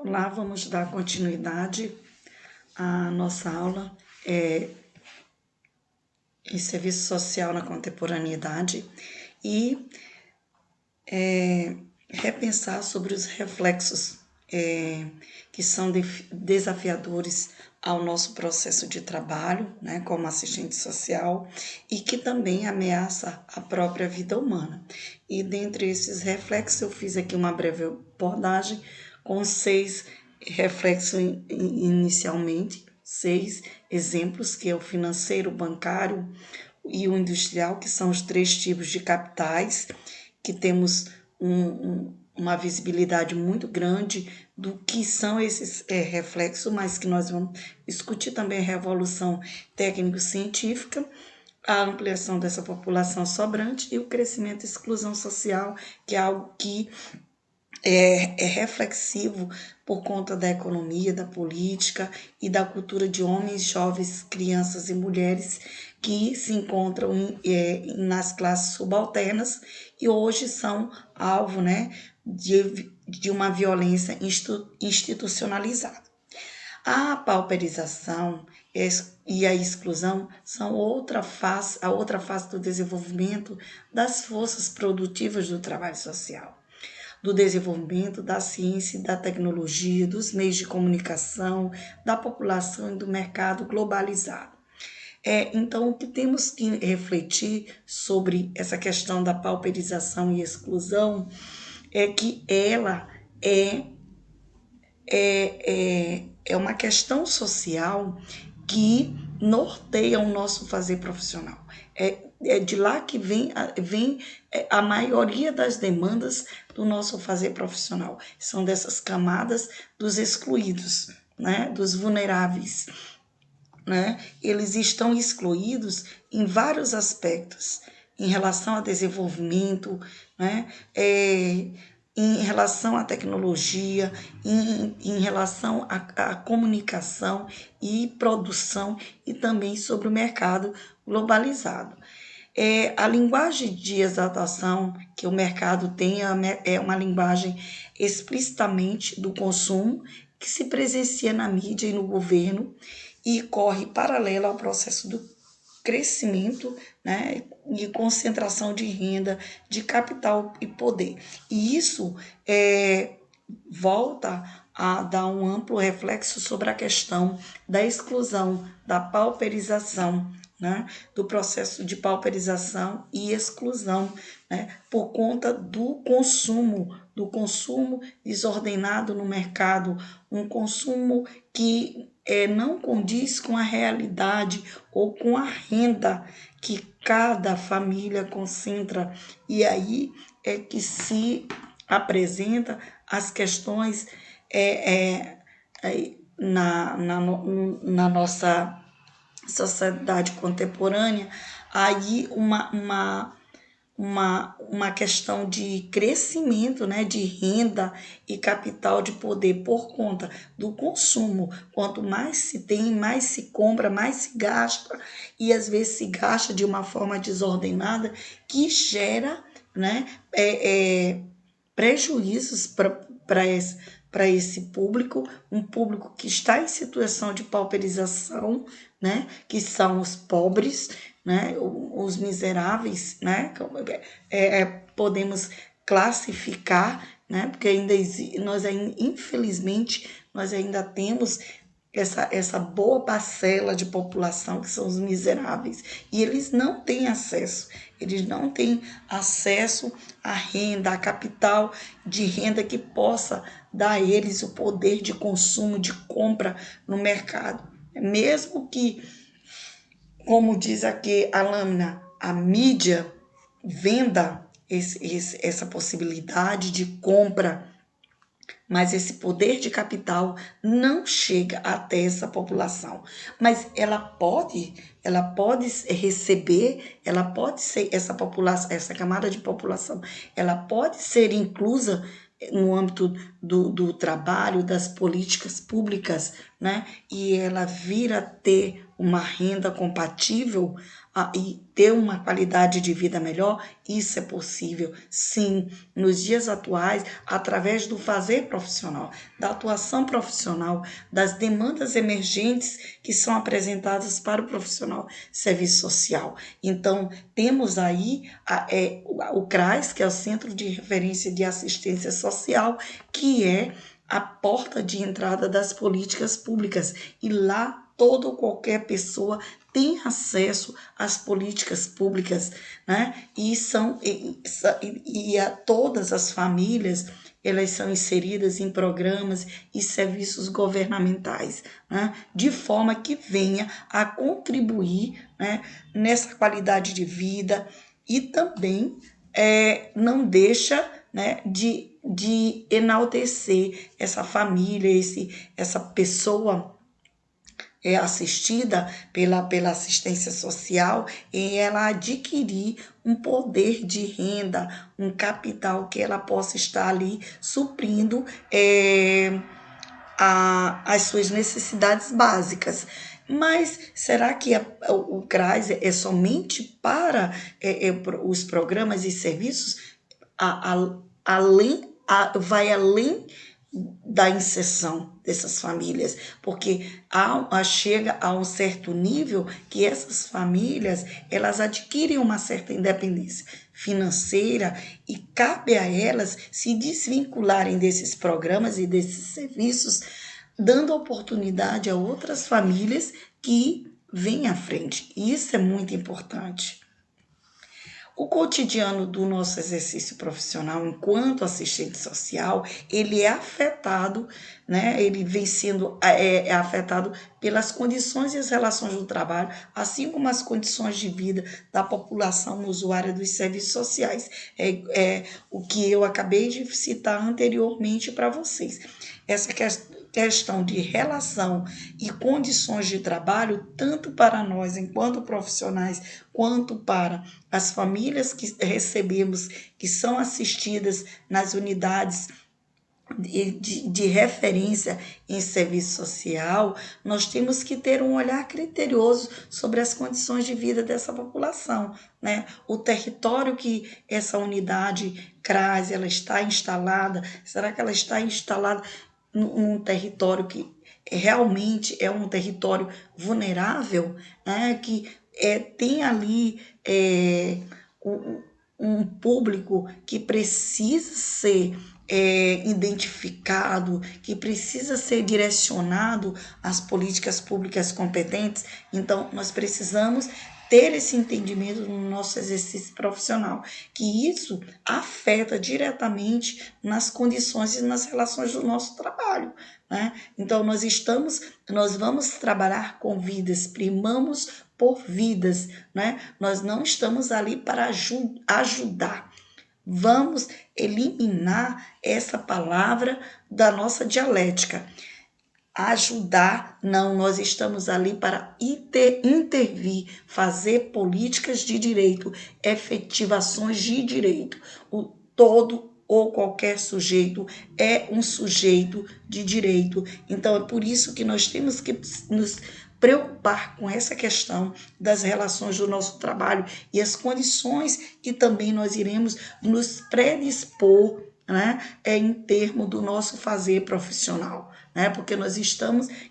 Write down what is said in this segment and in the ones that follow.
Olá, vamos dar continuidade à nossa aula em Serviço Social na Contemporaneidade e repensar sobre os reflexos que são desafiadores ao nosso processo de trabalho, né, como assistente social, e que também ameaça a própria vida humana. E dentre esses reflexos, eu fiz aqui uma breve abordagem com 6 reflexos inicialmente, 6 exemplos, que é o financeiro, o bancário e o industrial, que são os 3 tipos de capitais, que temos uma visibilidade muito grande do que são esses reflexos, mas que nós vamos discutir também a revolução técnico-científica, a ampliação dessa população sobrante e o crescimento e exclusão social, que é algo que é reflexivo por conta da economia, da política e da cultura de homens, jovens, crianças e mulheres que se encontram nas classes subalternas e hoje são alvo, né, de uma violência institucionalizada. A pauperização e a exclusão são a outra face do desenvolvimento das forças produtivas do trabalho social, do desenvolvimento da ciência e da tecnologia, dos meios de comunicação, da população e do mercado globalizado. Então, o que temos que refletir sobre essa questão da pauperização e exclusão é que ela é uma questão social que norteia o nosso fazer profissional. É de lá que vem a maioria das demandas do nosso fazer profissional. São dessas camadas dos excluídos, né, dos vulneráveis. Né? Eles estão excluídos em vários aspectos, em relação ao desenvolvimento, né? Em relação à tecnologia, em relação à comunicação e produção e também sobre o mercado globalizado. A linguagem de exaltação que o mercado tem é uma linguagem explicitamente do consumo que se presencia na mídia e no governo e corre paralela ao processo do crescimento, né, e concentração de renda, de capital e poder. E isso volta a dar um amplo reflexo sobre a questão da exclusão, da pauperização, né, do processo de pauperização e exclusão, né, por conta do consumo desordenado no mercado, um consumo que não condiz com a realidade ou com a renda que cada família concentra. E aí é que se apresenta as questões na nossa sociedade contemporânea, aí uma questão de crescimento, né, de renda e capital de poder por conta do consumo. Quanto mais se tem, mais se compra, mais se gasta, e às vezes se gasta de uma forma desordenada que gera, né, prejuízos para esse público, um público que está em situação de pauperização, né, que são os pobres, né, os miseráveis, né, podemos classificar, né, porque infelizmente, nós ainda temos essa boa parcela de população que são os miseráveis, e eles não têm acesso à renda, a capital de renda que possa dar a eles o poder de consumo, de compra no mercado. Mesmo que, como diz aqui a lâmina, a mídia venda essa possibilidade de compra, mas esse poder de capital não chega até essa população. Mas ela pode receber, ela pode ser essa população, essa camada de população, ela pode ser inclusa no âmbito do trabalho, das políticas públicas, né? E ela vir a ter uma renda compatível e ter uma qualidade de vida melhor, isso é possível, sim, nos dias atuais, através do fazer profissional, da atuação profissional, das demandas emergentes que são apresentadas para o profissional de serviço social. Então, temos aí o CRAS, que é o Centro de Referência de Assistência Social, que é a porta de entrada das políticas públicas. E lá toda ou qualquer pessoa tem acesso às políticas públicas, né? E a todas as famílias, elas são inseridas em programas e serviços governamentais, né? De forma que venha a contribuir, né, nessa qualidade de vida e também não deixa, né, de enaltecer essa família, essa pessoa assistida pela assistência social, em ela adquirir um poder de renda, um capital que ela possa estar ali suprindo as suas necessidades básicas. Mas será que o CRAS é somente para os programas e serviços? Vai além da inserção dessas famílias, porque chega a um certo nível que essas famílias elas adquirem uma certa independência financeira e cabe a elas se desvincularem desses programas e desses serviços, dando oportunidade a outras famílias que vêm à frente. E isso é muito importante. O cotidiano do nosso exercício profissional enquanto assistente social, ele é afetado, né? Ele vem sendo afetado pelas condições e as relações do trabalho, assim como as condições de vida da população usuária dos serviços sociais. É o que eu acabei de citar anteriormente para vocês. Essa questão de relação e condições de trabalho, tanto para nós enquanto profissionais, quanto para as famílias que recebemos, que são assistidas nas unidades de referência em serviço social, nós temos que ter um olhar criterioso sobre as condições de vida dessa população, né? O território que essa unidade CRAS ela está instalada, será que ela está instalada num território que realmente é um território vulnerável, né? Que tem ali um público que precisa ser identificado, que precisa ser direcionado às políticas públicas competentes. Então, nós precisamos ter esse entendimento no nosso exercício profissional, que isso afeta diretamente nas condições e nas relações do nosso trabalho, né? Então, nós vamos trabalhar com vidas, primamos por vidas, né? Nós não estamos ali para ajudar. Vamos eliminar essa palavra da nossa dialética. Ajudar, não, nós estamos ali para intervir, fazer políticas de direito, efetivações de direito. Todo ou qualquer sujeito é um sujeito de direito. Então, é por isso que nós temos que nos preocupar com essa questão das relações do nosso trabalho e as condições que também nós iremos nos predispor, né, em termos do nosso fazer profissional, né, porque nós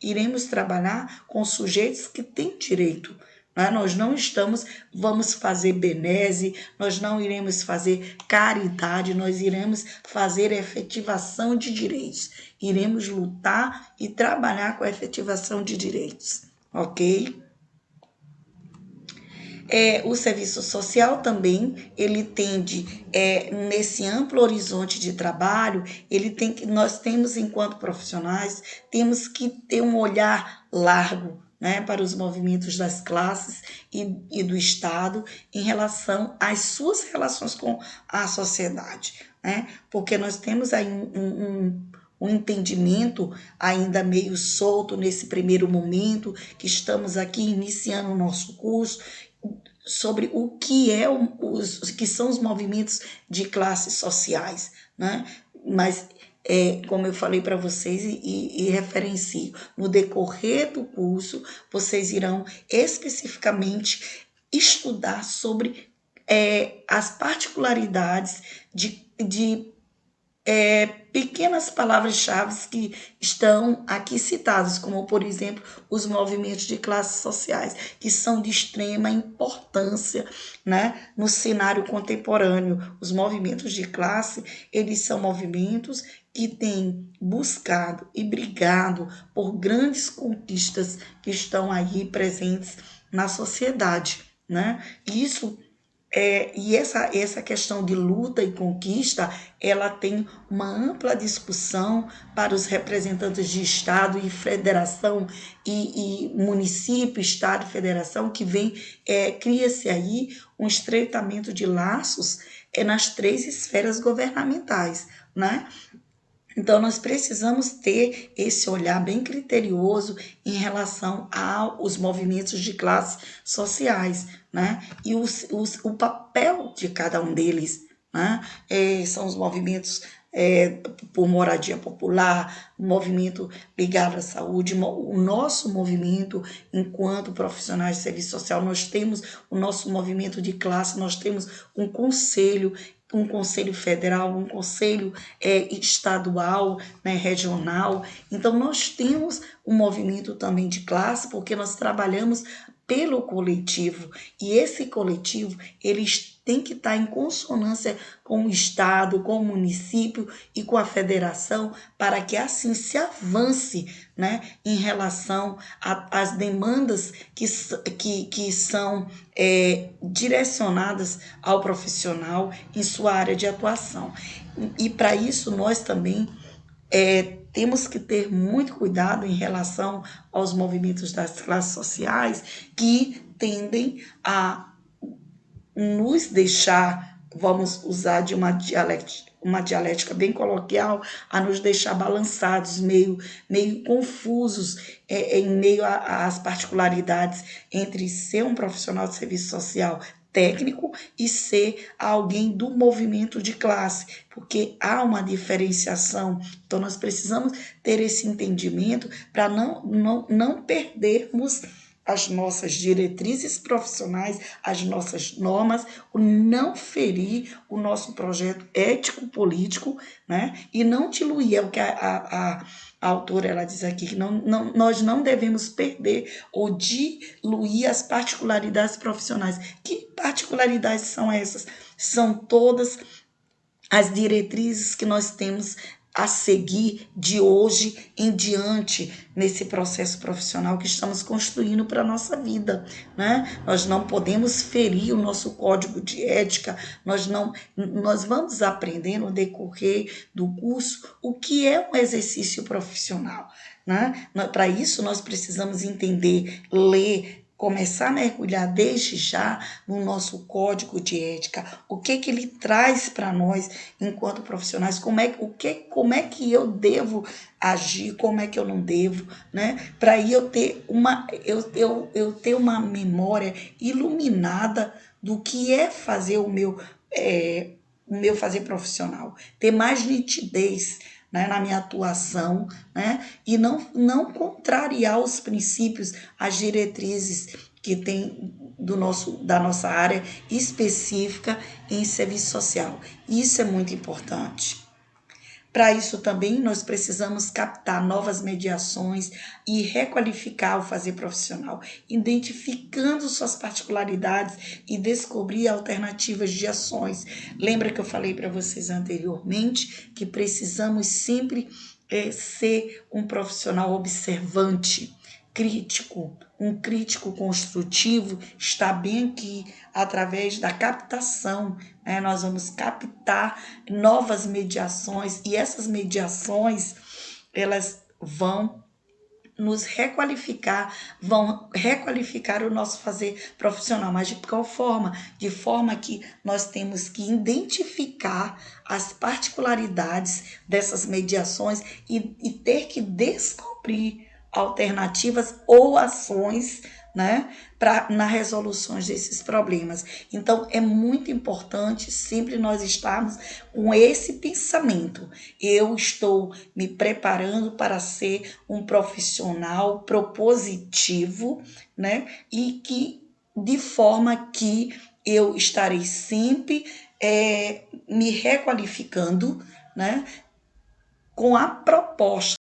iremos trabalhar com sujeitos que têm direito. Nós não vamos fazer benese, nós não iremos fazer caridade, nós iremos fazer efetivação de direitos. Iremos lutar e trabalhar com a efetivação de direitos, ok? O serviço social também, ele tende, nesse amplo horizonte de trabalho, nós temos, enquanto profissionais, temos que ter um olhar largo, né, para os movimentos das classes e do Estado em relação às suas relações com a sociedade, né? Porque nós temos aí um entendimento ainda meio solto nesse primeiro momento, que estamos aqui iniciando o nosso curso, sobre o que que são os movimentos de classes sociais, né? Mas como eu falei para vocês e referencio, no decorrer do curso, vocês irão especificamente estudar sobre as particularidades de pequenas palavras-chave que estão aqui citadas, como, por exemplo, os movimentos de classes sociais, que são de extrema importância, né, no cenário contemporâneo. Os movimentos de classe, eles são movimentos que têm buscado e brigado por grandes conquistas que estão aí presentes na sociedade, né? Isso e essa questão de luta e conquista, ela tem uma ampla discussão para os representantes de Estado e federação e município, Estado e federação, que cria-se aí um estreitamento de laços nas três esferas governamentais, né? Então, nós precisamos ter esse olhar bem criterioso em relação aos movimentos de classes sociais, né? E o papel de cada um deles, né? São os movimentos por moradia popular, movimento ligado à saúde, o nosso movimento enquanto profissionais de serviço social, nós temos o nosso movimento de classe, nós temos um conselho federal, um conselho estadual, né, regional. Então, nós temos um movimento também de classe, porque nós trabalhamos pelo coletivo, e esse coletivo, eles têm que estar em consonância com o Estado, com o município e com a federação, para que assim se avance, né, em relação às demandas que são direcionadas ao profissional em sua área de atuação. E para isso nós também temos que ter muito cuidado em relação aos movimentos das classes sociais que tendem a nos deixar, vamos usar de uma dialética bem coloquial, a nos deixar balançados, meio confusos em meio às particularidades entre ser um profissional de serviço social técnico e ser alguém do movimento de classe, porque há uma diferenciação. Então, nós precisamos ter esse entendimento para não perdermos as nossas diretrizes profissionais, as nossas normas, não ferir o nosso projeto ético-político, né? E não diluir, é o que a autora ela diz aqui, que nós não devemos perder ou diluir as particularidades profissionais. Que particularidades são essas? São todas as diretrizes que nós temos a seguir de hoje em diante nesse processo profissional que estamos construindo para a nossa vida, né? Nós não podemos ferir o nosso código de ética, nós vamos aprender no decorrer do curso o que é um exercício profissional, né? Para isso nós precisamos entender, ler, começar a mergulhar desde já no nosso código de ética, o que ele traz para nós enquanto profissionais, como é que eu devo agir, como é que eu não devo, né? Para aí eu ter eu ter uma memória iluminada do que é fazer o meu fazer profissional, ter mais nitidez, né, na minha atuação, né, e não contrariar os princípios, as diretrizes que tem da nossa área específica em serviço social. Isso é muito importante. Para isso também nós precisamos captar novas mediações e requalificar o fazer profissional, identificando suas particularidades e descobrir alternativas de ações. Lembra que eu falei para vocês anteriormente que precisamos sempre ser um profissional observante, crítico, um crítico construtivo está bem aqui através da captação, né? Nós vamos captar novas mediações e essas mediações elas vão vão requalificar o nosso fazer profissional. Mas de qual forma? De forma que nós temos que identificar as particularidades dessas mediações e ter que descobrir alternativas ou ações, né, na resolução desses problemas. Então, é muito importante sempre nós estarmos com esse pensamento. Eu estou me preparando para ser um profissional propositivo, né, e que de forma que eu estarei sempre me requalificando, né, com a proposta